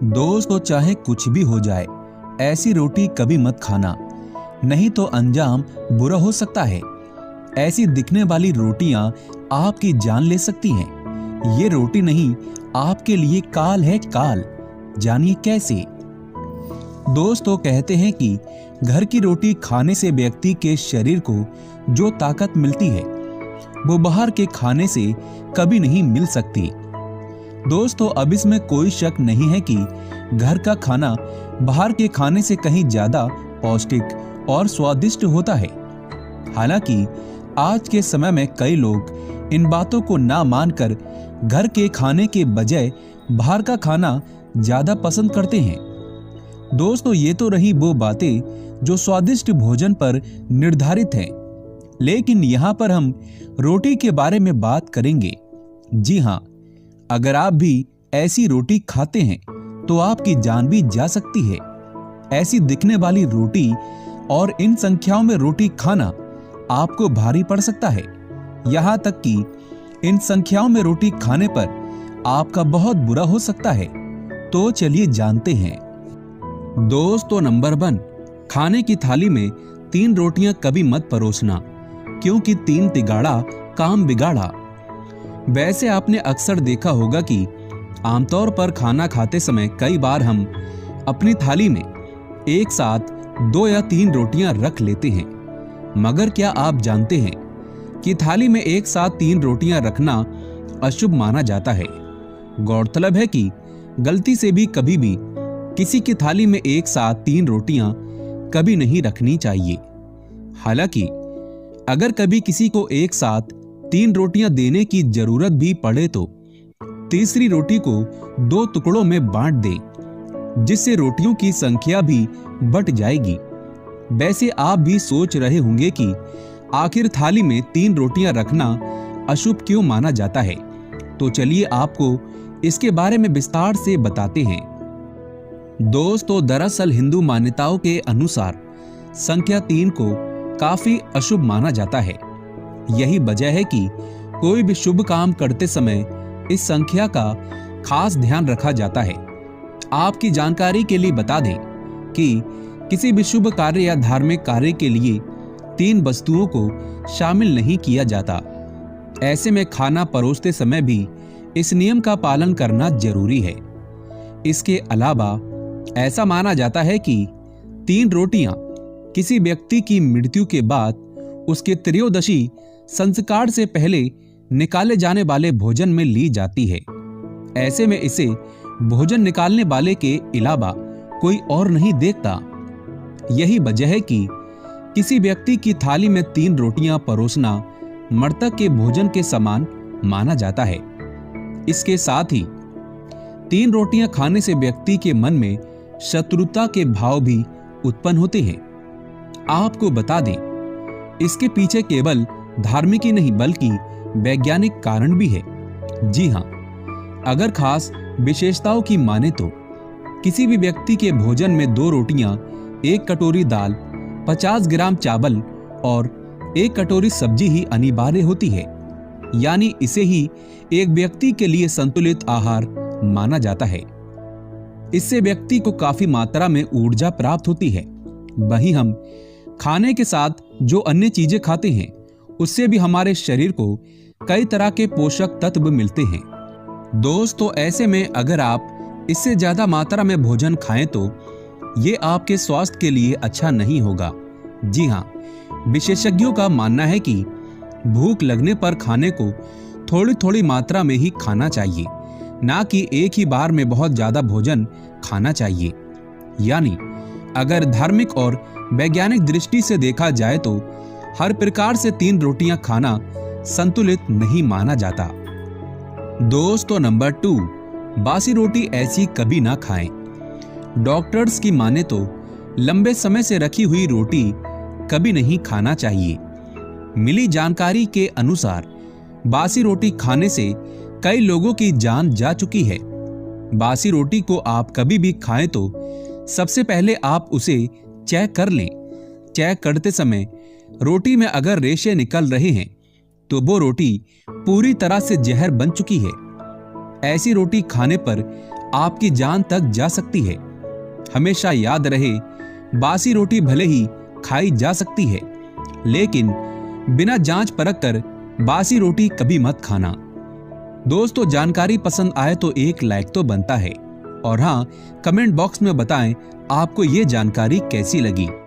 दोस्तों, चाहे कुछ भी हो जाए, ऐसी रोटी कभी मत खाना, नहीं तो अंजाम बुरा हो सकता है। ऐसी दिखने वाली रोटियां आपकी जान ले सकती हैं। ये रोटी नहीं, आपके लिए काल है काल। जानिए कैसे। दोस्तों, कहते हैं कि घर की रोटी खाने से व्यक्ति के शरीर को जो ताकत मिलती है, वो बाहर के खाने से कभी नहीं मिल सकती। दोस्तों, अब इसमें कोई शक नहीं है कि घर का खाना बाहर के खाने से कहीं ज्यादा पौष्टिक और स्वादिष्ट होता है। हालांकि आज के समय में कई लोग इन बातों को ना मानकर घर के खाने के बजाय बाहर का खाना ज्यादा पसंद करते हैं। दोस्तों, ये तो रही वो बातें जो स्वादिष्ट भोजन पर निर्धारित हैं, लेकिन यहाँ पर हम रोटी के बारे में बात करेंगे। जी हाँ, अगर आप भी ऐसी रोटी खाते हैं तो आपकी जान भी जा सकती है। ऐसी दिखने वाली रोटी और इन संख्याओं में रोटी खाना आपको भारी पड़ सकता है। यहाँ तक कि इन संख्याओं में रोटी खाने पर आपका बहुत बुरा हो सकता है। तो चलिए जानते हैं। दोस्तों, नंबर 1, खाने की थाली में 3 रोटियां कभी मत परोसना, क्योंकि 3 तिगाड़ा काम बिगाड़ा। वैसे आपने अक्सर देखा होगा कि आमतौर पर खाना खाते समय कई बार हम अपनी थाली में एक साथ 2 या 3 रोटियां रख लेते हैं। मगर क्या आप जानते हैं कि थाली में एक साथ 3 रोटियां रखना अशुभ माना जाता है। गौरतलब है कि गलती से भी कभी भी किसी की थाली में एक साथ 3 रोटियां कभी नहीं रखनी चाहिए। हालांकि अगर कभी किसी को एक साथ 3 रोटियां देने की जरूरत भी पड़े तो तीसरी रोटी को 2 टुकड़ों में बांट दें, जिससे रोटियों की संख्या भी बढ़ जाएगी। वैसे आप भी सोच रहे होंगे कि आखिर थाली में 3 रोटियां रखना अशुभ क्यों माना जाता है। तो चलिए आपको इसके बारे में विस्तार से बताते हैं। दोस्तों, दरअसल हिंदू मान्यताओं के अनुसार संख्या 3 को काफी अशुभ माना जाता है। यही वजह है कि कोई भी शुभ काम करते समय इस संख्या का खास ध्यान रखा जाता है। आपकी जानकारी के लिए बता दें कि किसी भी शुभ कार्य या धार्मिक कार्य के लिए 3 वस्तुओं को शामिल नहीं किया जाता। ऐसे में खाना परोसते समय भी इस नियम का पालन करना जरूरी है। इसके अलावा ऐसा माना जाता है कि 3 रोटियां किसी व्यक्ति की मृत्यु के बाद उसके त्रयोदशी संस्कार से पहले निकाले जाने वाले भोजन में ली जाती है। ऐसे में इसे भोजन निकालने वाले के अलावा कोई और नहीं देखता। यही वजह है कि किसी व्यक्ति की थाली में 3 रोटियां परोसना मृतक के भोजन के समान माना जाता है। इसके साथ ही 3 रोटियां खाने से व्यक्ति के मन में शत्रुता के भाव भी उत्पन्न होते हैं। आपको बता दें, इसके पीछे केवल धार्मिक ही नहीं बल्कि वैज्ञानिक कारण भी है। जी हाँ, अगर खास विशेषताओं की माने तो किसी भी व्यक्ति के भोजन में 2 रोटियां, 1 कटोरी दाल, 50 ग्राम चावल और 1 कटोरी सब्जी ही अनिवार्य होती है। यानी इसे ही एक व्यक्ति के लिए संतुलित आहार माना जाता है। इससे व्यक्ति को काफी मात्रा में ऊर्जा प्राप्त होती है। वहीं हम खाने के साथ जो अन्य चीजें खाते हैं, उससे भी हमारे शरीर को कई तरह के पोषक तत्व मिलते हैं। दोस्तों, ऐसे में अगर आप इससे ज्यादा मात्रा में भोजन खाएं तो ये आपके स्वास्थ्य के लिए अच्छा नहीं होगा। जी हाँ, विशेषज्ञों का मानना है कि भूख लगने पर खाने को थोड़ी थोड़ी मात्रा में ही खाना चाहिए, ना कि एक ही बार में बहुत ज्यादा भोजन खाना चाहिए। यानी अगर धार्मिक और वैज्ञानिक दृष्टि से देखा जाए तो हर प्रकार से 3 रोटियां खाना संतुलित नहीं माना जाता। दोस्तों, नंबर 2, बासी रोटी ऐसी कभी ना खाएं। डॉक्टर्स की माने तो लंबे समय से रखी हुई रोटी कभी नहीं खाना चाहिए। मिली जानकारी के अनुसार बासी रोटी खाने से कई लोगों की जान जा चुकी है। बासी रोटी को आप कभी भी खाएं तो सबसे पहले आप उसे चेक कर लें। चेक करते समय रोटी में अगर रेशे निकल रहे हैं तो वो रोटी पूरी तरह से जहर बन चुकी है। ऐसी रोटी खाने पर आपकी जान तक जा सकती है। हमेशा याद रहे, बासी रोटी भले ही खाई जा सकती है, लेकिन बिना जांच परख कर बासी रोटी कभी मत खाना। दोस्तों, जानकारी पसंद आए तो एक लाइक तो बनता है, और हाँ, कमेंट बॉक्स में बताएं आपको ये जानकारी कैसी लगी।